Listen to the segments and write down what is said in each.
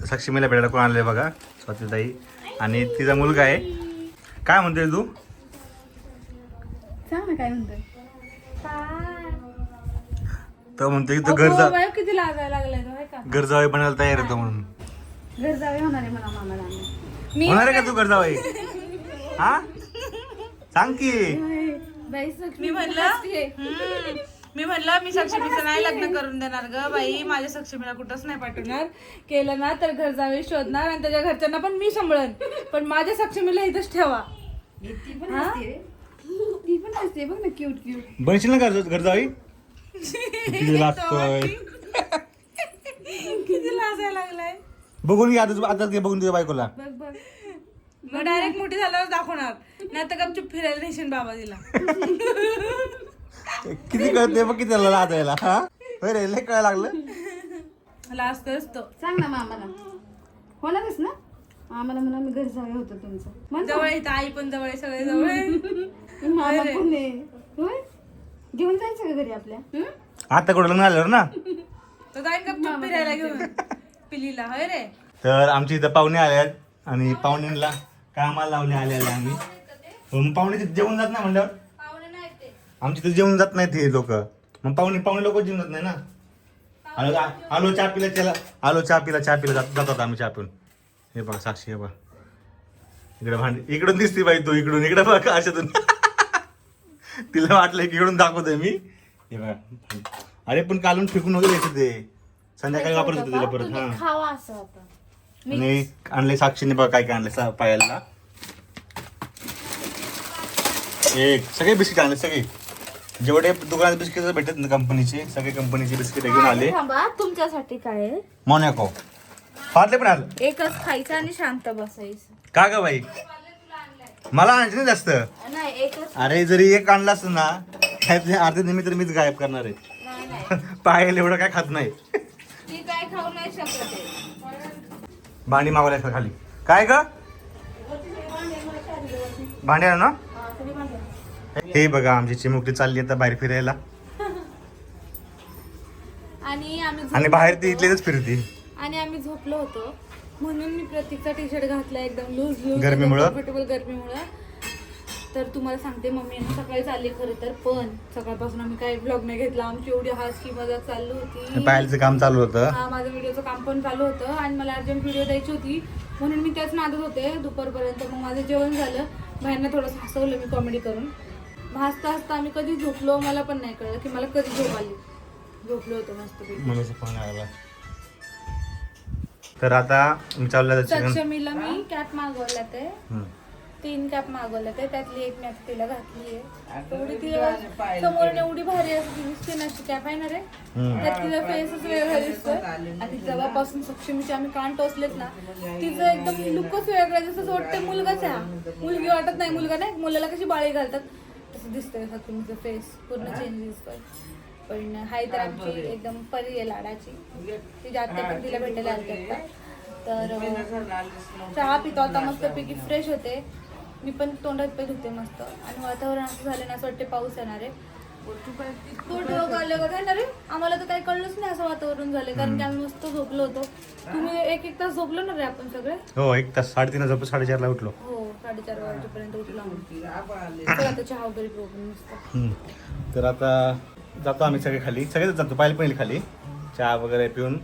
साक्षीमीला भेटायला कोण आले बघा, स्वातीताई आणि तिचा मुलगा आहे. काय म्हणतोय तू? सांग ना काय म्हणतोय. तर म्हणतोय तू घर जा, किती लागायला लागलाय तो, का घर जावे बनायला तयार होतो म्हणून. घर जावे होणार आहे म्हणा मामाला. होणार आहे का तू घर जावे? हा सांग की. मी म्हणलं मी सक्षमीचं नाही लग्न करून देणार ग बाई, माझ्या सक्षमीला कुठंच नाही पाठवणार. केलं ना तर घर जावे शोधणार आणि त्याच्या घरच्यांना पण मी सांभाळन, पण माझ्या सक्षमीला इथंच ठेवा. ती पण असते बघ ना, क्यूट क्यूट. बनशील ना घर जावी? किती लागतोय, किती लाजायला लागलाय. बघून घे आता ते बघून तुझ्या बायकोला. बघ बघ, मग डायरेक्ट मोठी झाल्यावर दाखवणार, नाही तर गपचूप फिरायला नेशील बाबा तिला. किती कळते बघ किती लाजायला. हा होय रे, लय कळायला लागलं. लाजतोच तो. सांग ना मामाला, होणारच ना. आम्हाला म्हणा मी घर जावे होतं तुमचं. जवळ इथं आई पण जवळ आहे, सगळे जवळ आहे. मामा पण आहे. होय, घेऊन जायचं का घरी आपल्या? आता कुठं लग्न आल्यावर ना, तो जाईन गपचूप फिरायला घेऊन पिलीला. होय रे. तर आमच्या इथं पाहुणे आल्यात आणि पाहुण्यांना कामाला लावले आलेले आम्ही. मग पाहुणे तिथे जेवण जात नाही म्हणल्यावर आमच्या तिथे जेवण जात नाहीत हे लोक. मग पाहुणे लोक जेवण जात नाही ना. आलो चहा पिला त्याला, आलो चहा पिला जातात आम्ही चहा पिऊन. हे बघा साक्षी, हे बघा इकडे भांडी, इकडून दिसते बाई तू, इकडे बघा अशातून. तिला वाटलं की इकडून दाखवतोय मी. हे बघा, अरे पण कालून फेकून वगैरे येतं ते, संध्याकाळी वापरत होतं तिला परत. हा खावा असं होतं. आणि आणले साक्षीने बघा काय काय आणले पायाला. सगळे बिस्किट आणले, सगळे जेवढे दुकानात बिस्किट भेटत ना कंपनीचे, सगळे कंपनीचे बिस्किट घेऊन आले. थांबा, तुमच्यासाठी काय आहे? मोनॅको फाटले पण आलं. एकच खायचं आणि शांत बसायचं. का ग बाई, मला आणायचं नाही जास्त. नाही, एकच. अरे जरी एक आणला असतं ना, त्यातले अर्धे निमित्त मीच गायब करणार आहे. पायाला एवढं काय खात नाही. ती काय खाऊ नाही शकत. भांडी मागवल्या खाली. काय ग भांडी ना. हे बघा आमची चिमुकली चालली आता बाहेर फिरायला, आणि बाहेर ती इथलेच फिरती. आणि आम्ही झोपलो होतो म्हणून मी प्रतीकचा टी शर्ट घातला एकदम लूज गरमीमुळं? कम्फर्टेबल गरमीमुळं. तर तुम्हाला सांगते, मम्मी सकाळी चालली खरं तर, पण सकाळपासून आम्ही काही ब्लॉग नाही घेतला. आमची एवढी हास्की मजाक चालू होती. पायलचं काम चालू होतं. हा, माझं व्हिडिओचं काम पण चालू होतं आणि मला अर्जंट व्हिडिओ द्यायची होती म्हणून मी त्याच नादत होते दुपारपर्यंत. मग माझं जेवण झालं, बाहेरनं थोडंसं हसवलं मी कॉमेडी करून. हसता हसता आम्ही कधी झोपलो मला पण नाही कळलं की मला कधी झोप आली. झोपलो होतो मस्त. मम्मीचा फोन आला. तर आता मी चालला सक्षमीला मी कॅप मागवल्या ते 3 कॅप मागवल्या ते, त्यातली एक मी आता तिला घातली आहे. एवढी ती समोर एवढी भारी असते, दिसते ना कॅप आहे ना रे, त्यात तिचा फेसच वेगळा दिसतोय. आणि जेव्हापासून सक्षमीचे आम्ही कान टोचलेत ना, तिचं एकदम लुकच वेगळा, जसं वाटतं मुलगाच आहे हा. मुलगी वाटत नाही, मुलगा नाही. मुलाला कशी बाळी घालतात तसं दिसतंय सक्षमीचं फेस, पूर्ण चेंज दिसतोय. पण हाय तर आमची एकदम परी आहे लाडाची. तिच्या आत्या पण तिला भेटायला आलते आता. तर चहा पितो आता मस्तपैकी, फ्रेश होते मी पण, तोंडात पे धुते मस्त. आणि वातावरण असं झालं ना, असं वाटते पाऊस येणार आहे. रे आम्हाला तर काही कळलंच नाही असं वातावरण झालं, कारण की आम्ही मस्त झोपलो होतो. तुम्ही एक तास झोपलो ना रे आपण सगळे? हो, 1 तास, 3:30 झोप, 4:30 ला उठलो. हो, 4:30 वाजेपर्यंत उठलो आम्ही. आता चहा वगैरे पिऊ मस्त. तर आता जातो आम्ही सगळे खाली, सगळेच जातो. पहिले खाली चहा वगैरे पिऊन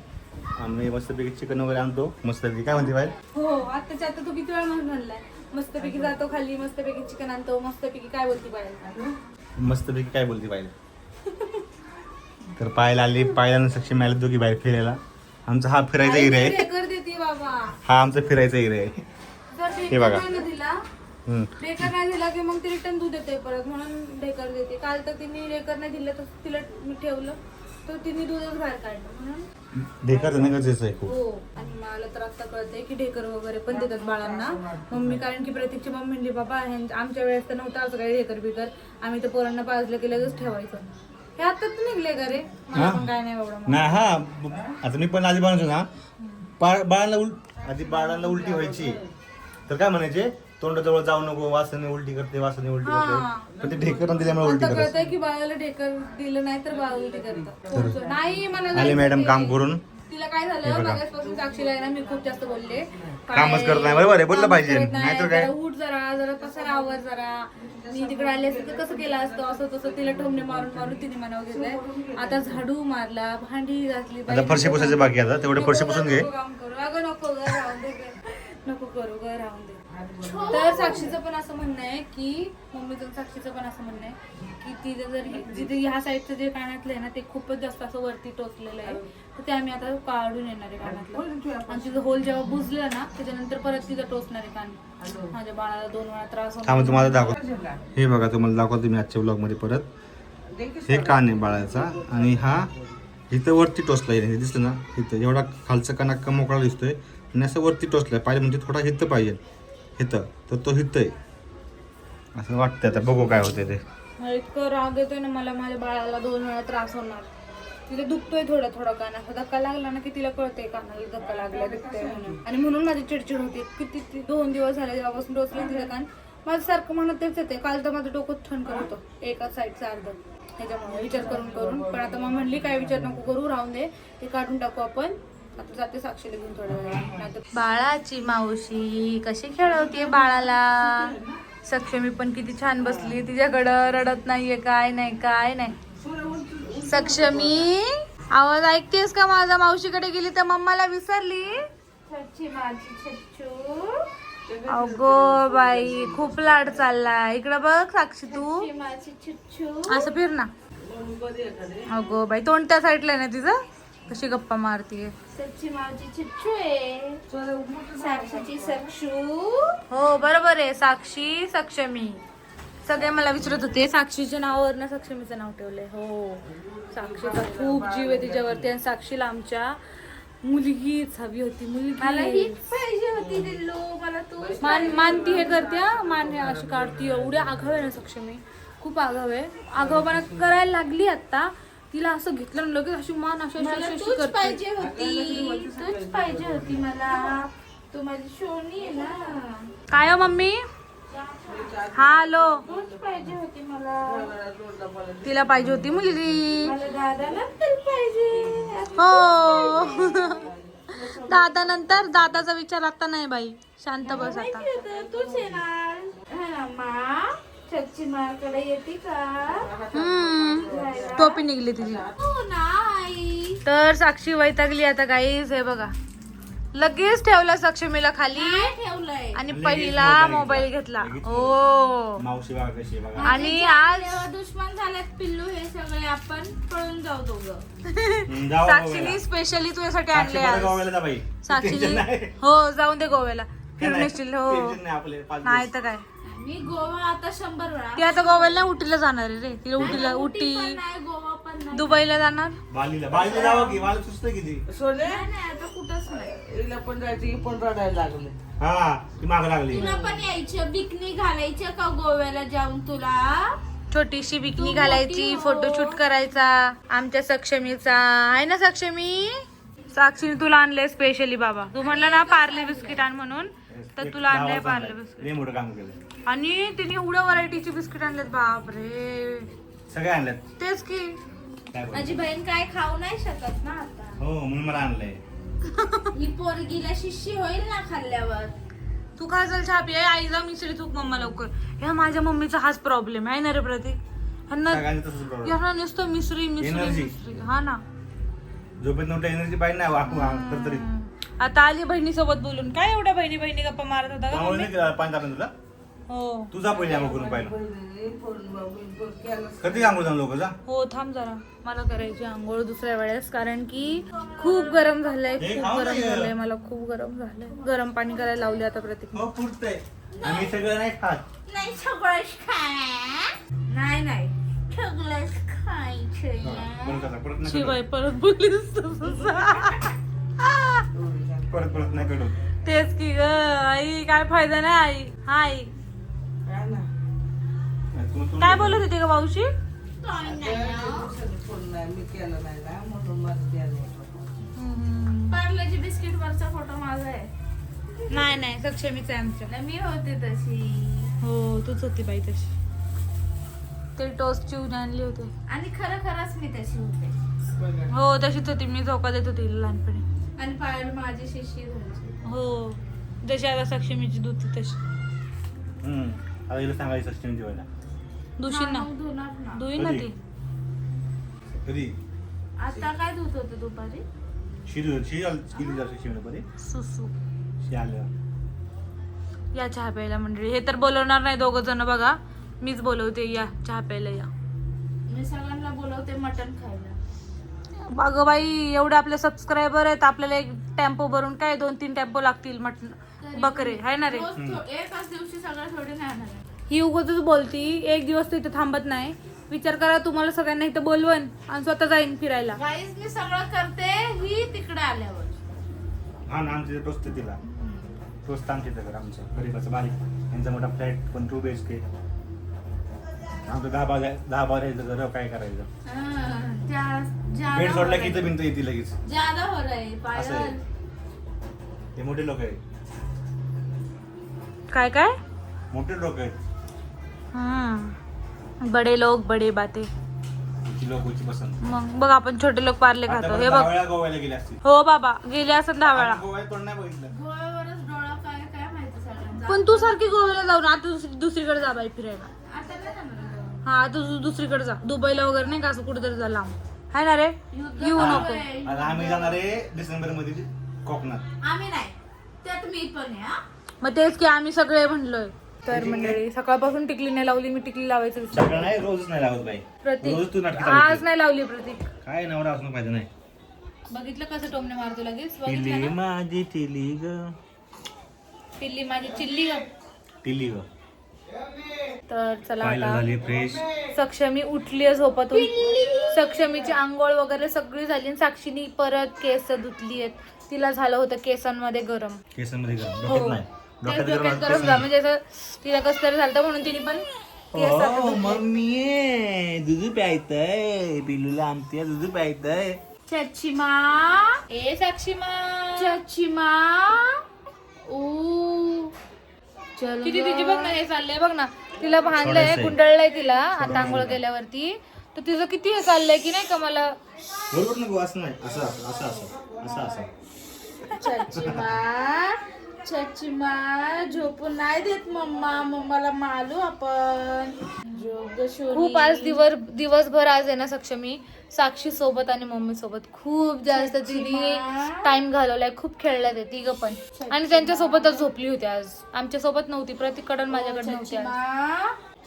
आम्ही मस्तपैकी चिकन वगैरे आणतो मस्तपैकी. काय म्हणते बाहेर? हो, आताच्या आता तू किती वेळा म्हणलाय मस्तपैकी जातो खाली, मस्तपैकी चिकन आणतो, मस्तपैकी. काय बोलती बाहेर? मस्तपैकी काय बोलते बाहेर? तर पाहायला आली, पाहायला सक्षम आले दोघी बाहेर फिरायला. आमचा हा फिरायचा एरिया आहे. देते बाबा, हा आमचा फिरायचा एरिया आहे. हे बघा. ढेकर नाही दिला की मग ती रिटर्न दूध देते परत, म्हणून ढेकर देते. काल तर तिने ढेकर नाही दिलं तर तिला मी ठेवलं, तर तिने दूधच बाहेर काढलं म्हणून ढेकर देणं गरजेचं आहे खूप. हो. आणि मला तर आता कळतंय की ढेकर वगैरे पण देतात बाळांना मम्मी, कारण की प्रत्येकची मम्मी म्हणली बाबा आमच्या वेळेस तर नव्हतं असं काही ढेकर बिकर, आम्ही तर पोरांना पाजलं की लगेच ठेवायचं. हे आता तर निघले का रे? मला पण काय नाही बाबा. नाही, हा आता मी पण आधी बनवतो ना, बाळाला उलटी व्हायची तर काय म्हणायचे, तोंडाजवळ जाऊ नको, वासाने उलटी करते, वासाने उलटी करते. पण ते ढेकर दिल्यामुळे उलटी करते. कळतंय की बाळाला ढेकर दिलं नाही तर बाळ उलटी करतं. नाही म्हणाले आले मॅडम काम करून, तिला काय हे झालं बघा. मागासपासून साक्षीला आहे ना मी खूप जास्त बोलले कामच करत नाही, बरोबर आहे, बोललं कामच पाहिजे. करत नाही, नाहीतर काय? जरा उठ जरा पसारा आवर जरा. मी तिकडे आले असते तर कसं केलं असतं असं तसं तिला टोमणे मारून मारून तिने मनावर घेतलंय. आता झाडू मारला, भांडी घातली, आता फरशी पुसायचं बाकी आहे, आता तेवढे फरशी पुसून घे. नको काम करू अगं, नको ग राहून दे ग. नको करू ग राहून दे. तर साक्षीचं पण असं म्हणणं आहे की मम्मीचं साक्षीचं पण असं म्हणणं आहे की तिचं जर जिथे ह्या साईडचं जे कानातलं आहे ना ते खूपच जास्त असं वरती टोचलेलं आहे, तर ते आम्ही आता काढून येणार आहे कानातलं. आणि तिचं होल जेव्हा बुजलं ना त्याच्यानंतर परत तिचं टोचणार आहे कान. माझ्या बाळाला 2 वेळा त्रास होतो. थांबा तुम्हाला दाखवतो. हे बघा, तुम्हाला दाखवतो मी आजच्या ब्लॉग मध्ये परत. हे कान आहे बाळाचा आणि हा इथं वरती टोचलाय, हे दिसलं ना इथं, एवढा खालचा कान अख्खा मोकळा दिसतोय आणि असं वरती टोचलाय पाहिजे, म्हणजे थोडा हिथं पाहिजे हिथं, तर तो हिथं आहे असं वाटतंय. आता बघू काय होते ते. इतकं राग येतोय ना मला, माझ्या बाळाला 2 वेळा त्रास होणार. तिला दुखतोय थोडा थोडा कान, असा धक्का लागला ना की तिला कळतंय कानाला धक्का लागला दुखतोय म्हणून. आणि म्हणून माझी चिडचिड होती. किती 2 दिवस झाले जेव्हापासून टोचले तिला कान, माझं सारखं म्हणत तेच येते. काल तर माझं डोकं ठणकत होतं एकाच साईडचं अर्ध, ह्याच्यामुळे विचार करून करून. पण आता मग म्हणली काय विचार नको करू, राहून दे, ते काढून टाकू आपण. आता जाते साक्षीला घेऊन थोड्या वेळा. बाळाची मावशी कशी खेळवते बाळाला. सक्षमी पण किती छान बसली तिच्याकडं, रडत नाहीये, काय नाही काय नाही. सक्षमी आवाज ऐकतेस का माझा? मावशीकडे गेली तर मम्माला विसरली. अगो बाई खूप लाड चाललाय. इकडं बघ साक्षी, तू असं फिर ना. अगो बाई तोंड त्या साईडला ना तिचं, कशी गप्पा मारतीये. सच्ची माझी चिच्चू आहे, साक्षीची सक्षू. हो बरोबर आहे, साक्षी सक्षमी. सगळे मला विचारत होते साक्षीच्या नावावरनं सक्षमीचं नाव ठेवलंय. हो, साक्षीचा खूप जीव आहे तिच्यावरती. आणि साक्षीला आमच्या मुलगीच हवी होती, मला मुलगी. हीच पाहिजे होती दिल्लू, मला तू मानती हे करते हा, मान हे अशी काढती. एवढ्या आगाव आहे ना सक्षमी, खूप आगाव आहे. आगावपणा करायला लागली आता. तिला असं घेतलं ना लगेच अशी मान अशी मला अशी तूच करते. पाहिजे होती, तूच पाहिजे होती मला. तू माझी शोनी आहे ना. काय हो मम्मी? हा हॅलो. तूच पाहिजे होती मला. तिला पाहिजे होती मुलगी. मला दादा नंतर पाहिजे. हो दादा नंतर, दादाचा विचार आता नाही बाई, शांत बस आता. माहिती होतं तूच येणार. हा ना मा, सच्ची माकडे येते का? टोपी निघली तिची. हो नाही. तर साक्षी वैतागली आता गाईस. हे बघा लगेच ठेवला सक्षमीला खाली ठेवलंय आणि लगेच पहिला मोबाईल मोबाईल घेतला. घेतला. लगेच हो मावशी बघा कशी आहे बघा. आणि आज दुश्मन झाल्यात पिल्लू हे सगळे, आपण पळून जाऊ दोघं. जाऊ साक्षीने गोव्याला. स्पेशली तुझ्यासाठी साक्षी आणले परत आज. गोव्याला जा बाई. साक्षीने टेन्शन नाही. हो जाऊन दे गोव्याला, फिरून नाही, येशील. हो टेन्शन नाही आपले 5 नाही तर काय, मी गोवा आता 100 वेळा. ती आता गोव्याला नाही उटीला जाणार आहे रे. तिला उटीला, उटी उटी पण नाही, गोवा पण नाही. दुबईला जाणार. बालीला जावं की बाली सुचतं किती. नाही, आता कुठंच नाही. हिला पण जायचं, ही पण रडायला लागले. हा ती माग लागली. तुला पण यायचं, बिकनी घालायचं का गोव्याला जाऊन तुला? छोटीशी बिकनी घालायची, फोटोशूट करायचा आमच्या सक्षमीचा. आहे ना सक्षमी? साक्षीने तुला आणलंय स्पेशली बाबा. तू म्हणला ना पार्ले बिस्किट आण म्हणून, तर तुला आणलंय पार्ले बिस्किट. लय मोठं काम केलं. आणि तिने एवढ्या व्हरायटीची बिस्किट आणलेत बापरे. सगळे आणल्यात. तेच की काय बोलू? माझी बहीण काय खाऊ नाही शकत ना आता. हो म्हणून मला आणलंय. ही पोरगीला शिष्य होईल ना खाल्ल्यावर. तू काय चल छापी आहे आईला मिसळी थूक मम्मा लवकर. ह्या माझ्या मम्मीचा हाच प्रॉब्लेम आहे ना रे प्रतीक. ह्यांना सगळ्यांचं तसंच problem. यांना नुसतं मिसरी मिसरी Energy. मिसरी. हा ना. झोपेत एनर्जी पाहिजे ना वाकू तरतरीत. आता आली बहिणीसोबत बोलून. काय एवढ्या बहिणी बहिणी गप्पा मारत होता का त्यामुळे मम्मी? नाही पाणी तापलं तुला. हो तुझा पहिले आंघोळ करून पाहिलं. पहिले पण केलं. कधी आंघोळ जाऊन लोक जा. हो थांब जरा, मला करायची आंघोळ दुसऱ्या वेळेस. कारण की खूप गरम झालंय, हे खूप खाऊ गरम नाही झालंय, मला खूप गरम झालंय. गरम पाणी करायला लावले आता प्रतीक. हो पुरतंय. आम्ही सगळं नाही खात. नाही सगळंच खा. नाही नाही सगळंच खायचं. परत नाही शिवाय परत बोललीस तसंच. परत नाही कडू. तेच की ग आई, काय फायदा नाही आई. हाय काय ना. काय बोलत होती का मावशी? काय नाही फोन नाही, मी केलं नाही ना, म्हणून माझं द्यायला होतं. पार्लेजी बिस्किट वरचा फोटो माझा आहे. नाही नाही सक्षमीच आहे आमच्या. नाही, मी होते तशी. हो तूच होती बाई तशी. ते टोस्ट चिवून आणली होती. आणि खरंच मी तशी होते. बघा. हो तशीच होती मी, झोका देत होती लहानपणी. आणि पायल माझी शिशी झाली. हो जशी आता सक्षमीची धुती तशी आता हिला सांगायचं सचिन जेवायला धुशील ना मग धुणार ना. धुईन ना कधी? ती कधी आता काय धुत होतं दुपारी? शिवमध्ये सुसू शी आलं या चहा प्यायला मंडळी. हे तर बोलवणार नाही दोघं जण बघा, मीच बोलवते या चहा प्यायला या. मी सगळ्यांना बोलवते मटण खायला. अगं बाई एवढे आपले सबस्क्रायबर आहेत, आपल्याला एक टेम्पो भरून काय 2-3 टेम्पो लागतील मटण बकरे आहे ना रे. रोज एकाच दिवशी सगळं थोडी नाही आणणार. ही उगाचच बोलती, एक दिवस तर इथे थांबत नाही. विचार करा तुम्हाला सगळ्यांना इथं बोलवन आणि स्वतः जाईन फिरायला. गाईज मी सगळं करते ही तिकडे आल्यावर. हा ना आमच्या इथे टोचते तिला टोचत आमच्या इथं घर आमचं गरीबाचं बारीक यांचा मोठा फ्लॅट पण 2 BHK आमचं 10 बारायचं घर काय करायचं बेड सोडला की इथं भिंत येते लगेच ज्यादा हो रहा है असं आहे. पायल. हे मोठे लोक आहेत काय काय मोठे लोक आहेत बडे लोक बडे बाते. उची लोक उची पसंत मग बघ आपण छोटे लोक पार्ले खातो. हे बघ वेळा गोव्याला गेले असतील हो बाबा गेले असं 10 वेळा. गोव्यात पण नाही बघितलं गोव्यावरच डोळा काय काय माहिती सगळ्यांचा. पण तू सारखी गोव्याला जाऊ ना, आता दुसरीकडे जा बाई फिरायला. आता नाही जाणार गोवा. हा तू दुसरीकडे जा, दुबईला वगैरे नाही का असं कुठेतरी जा लांब. हाय ना रे येऊ नको. आता आम्ही जाणार आहे डिसेंबर मध्ये कोकणात. आम्ही नाही त्यात मी पण आहे. हा? मग तेच की आम्ही सगळे म्हणलोय. तर मंडळी सकाळपासून टिकली नाही लावली, मी टिकली लावायचं विचार. सगळं नाही रोजच नाही लावत बाई प्रतीक रोज तू नाटक आज नाही लावली प्रतीक. काय नवरा असणं पाहिजे नाही बघितलं कसं टोमने मारतो लगेच. टिली बघितलं ना? माझी टिली ग पिल्ली माझी चिल्ली ग. टिली ग तर चला पाहिलं आता झाली फ्रेश सक्षमी उठली आहे झोपातून. सक्षमीची आंघोळ वगैरे सगळी झाली आणि साक्षीनी परत केस धुतली आहेत. तिला झालं होतं केसांमध्ये गरम. केसांमध्ये गरम हो. डोक्यात नाही तेच डोक्यात डोक्यात गरम गरम झालं म्हणजे असं तिला कसं तरी झालं म्हणून तिने पण केस आता धुतले. मम्मी दूध प्यायचंय पिलूला आमच्या दूध प्यायचंय चच्चीमा ए साक्षीमा चच्चीमा ओ चल किती तिची बघ ना हे चाललंय बघ ना. तिला भांडलंय सोडायचंय. गुंडळलंय तिला आता आंघोळ केल्यावरती. तर तिचं किती हे चाललंय की नाही का मला. बरोबर नको असं नाही असं असं असं असं असं असं चच्चीमा चच्चीमा झोपून नाही देत मम्माला मालू आपण. खूप आज दिवसभर आज आहे ना सक्षमी साक्षी सोबत आणि मम्मी सोबत खूप जास्त तिने टाइम घालवलाय. खूप खेळल्या ते तिघं पण आणि त्यांच्या सोबतच झोपली होती आज. आमच्या सोबत नव्हती, प्रतीककडून माझ्याकडे नव्हती आज.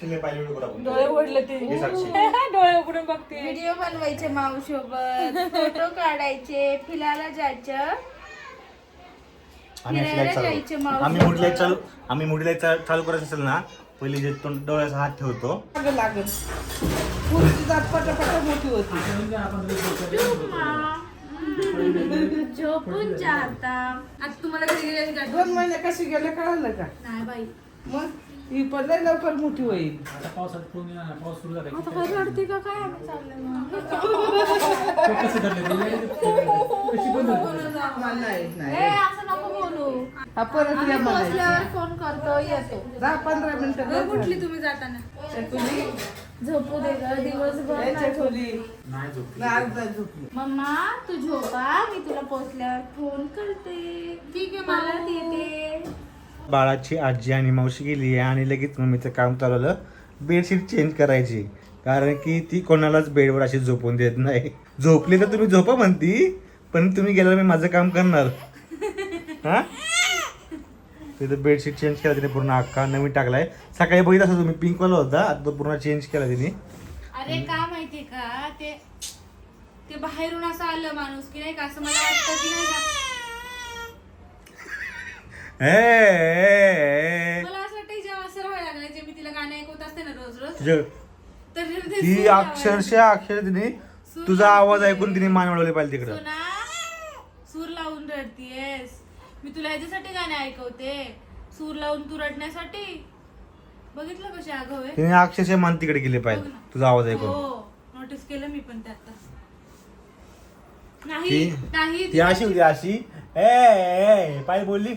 चले पाहिजे व्हिडिओ करू आपण. डोळे उघडले ते हे साक्षी. डोळे उघडून बघते. व्हिडिओ बनवायचे मावसोबत, फोटो काढायचे, फिरायला जायचं. आम्ही अशी फिरायला light चालू- जायचे मावशी आम्ही मोठी लाईट चालू करायचं असेल ना पहिले जे डोळ्याचा हात ठेवतो लागेल पुढची जात पटापटा मोठी होती. झोपून जाता. आता तुम्हाला कधी गेले का? 2 महिने कसे गेले कळलं का? नाही बाई मग ही पण लय लवकर मोठी होईल. आता काय रडते का काय आम्ही चाललोय मग. मला येत नाही. ए, असं नको बोलू. हा परत या आम्ही म्हणायचं. पोहोचल्यावर फोन करतो येतो. 10-15 मिनिटं बघ कुठली तुम्ही जाताना. झोपू दे ग दिवसभर नाही झोप. खोली अर्धा झोपली. मम्मा तू झोपा, मी तुला पोहोचल्यावर फोन करते. ठीक आहे मला येते. बाळाची आजी आणि मावशी गेली आहे आणि लगेच मम्मीचं काम चालवलं बेडशीट चेंज करायची कारण की ती कोणालाच बेडवर अशी झोपून देत नाही. झोपली तर तुम्ही झोपा म्हणती पण तुम्ही गेल्यावर मी माझं काम करणार. हा तिथं बेडशीट चेंज केला तिने पूर्ण अख्खा नवीन टाकलाय. सकाळी बघितलं असं तुम्ही पिंकवाला होता आता तो पूर्ण चेंज केला तिने. अरे का माहितीये का ते बाहेरून असं आलं माणूस की नाही का असं मला वाटतं की नाही का मला असं वाटतं जेव्हा असं राहायला लागलं जे मी तिला गाणे ऐकवत असते ना रोज रोज तर ते ती सूर अक्षरशः तिने तुझा आवाज ऐकून तिने मान वळवली पाहिजे तिकडं. सोना, सूर लावून रडतीयेस. मी तुला ह्याच्यासाठी गाणे ऐकवते, सूर लावून तू रडण्यासाठी. बघितलं कशी आगाऊ आहे. तिने अक्षरशः मान तिकडे गेली पाहिजे तुझा आवाज ऐकून. हो नोटीस केलं मी पण ते आता. नाही नाही ती अशी होती अशी ए पाय बोलली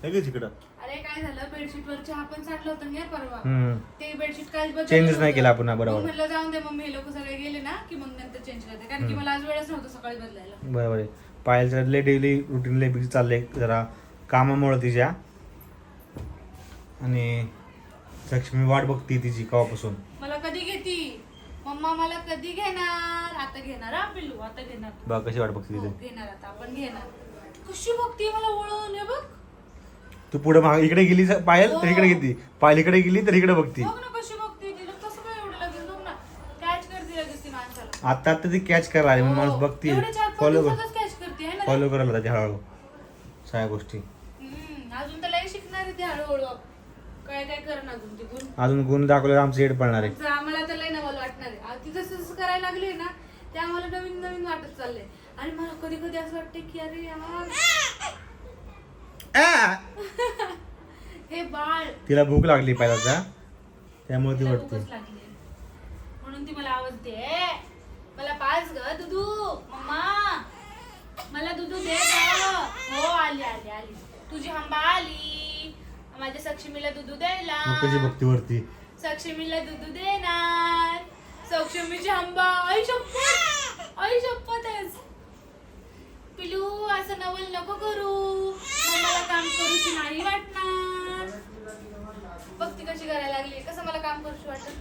लगेच इकडं. अरे काय झालं बेडशीट वर चहा पण सांडलं होतं ना परवा. हम्म. ते बेडशीट काहीच बदललं चेंजच नाही नव्हतं. केला आपण, बरोबर. मग म्हणलं जाऊन दे मम्मी हे लोक सगळे गेले ना की मग नंतर चेंज करते कारण की मला आज वेळच नव्हतं सकाळी बदलायला. बरोबर आहे. पायलचं लय डेली रुटीन लय बिझी चाललंय जरा कामामुळे तिच्या. आणि लक्ष्मी वाट बघती तिची कवापासून. मला कधी घेती मम्मा, मला कधी घेणार? आता घेणार हा पिल्लू, आता घेणार. बघ कशी वाट बघती हो, तिथे. घेणार आता आपण घेणार. कशी बघती मला वळून, हे बघ. तू पुढे इकडे गेली पायल तर इकडे घेती, पायल इकडे गेली तर इकडे बघती. बघ ना कशी बघती, तिला कसं काय एवढं लगेच बघ ना, कॅच करते लगेच ती माणसाला. आता ती कॅच करायला लागली, माणूस बघती, एवढे 4-5 फॉलो दिवसातच कॅच करते है ना. फॉलो करायला लागते हळूहळू सगळ्या गोष्टी. अजून तर लय शिकणार आहे ती हळूहळू. काय काय करणार अजून ती गुण. अजून गुण दाखवल्यावर आमचं हेड पडणार आहे. आम्हाला तर लय नवल वाटणार आहे. ती जसं जसं करायला लागली ना ते आम्हाला नवीन नवीन वाटत चाललंय. आणि मला कधी कधी असं वाटतं की अरे यार हे बाळ, तिला भूक लागली पाहिला त्यामुळे ती तिला वाटते. भूकच लागली म्हणून ती मला आवाज दे, मला पाच ग दुधू मम्मा, मला दुधू दे ग. हो आली आली आली, तुझी हंबा आली माझ्या सक्षमीला दुधू द्यायला. मग कशी बघती वरती. सक्षमीला दुधू देणार. सक्षमीची हंबा. आई शपथ, आई शपथ आहेस पिलू, असं नवल नको करू. मला काम करूशी नाही वाटणार. बघ ती कशी करायला लागली, कसं मला काम करूशी वाटत.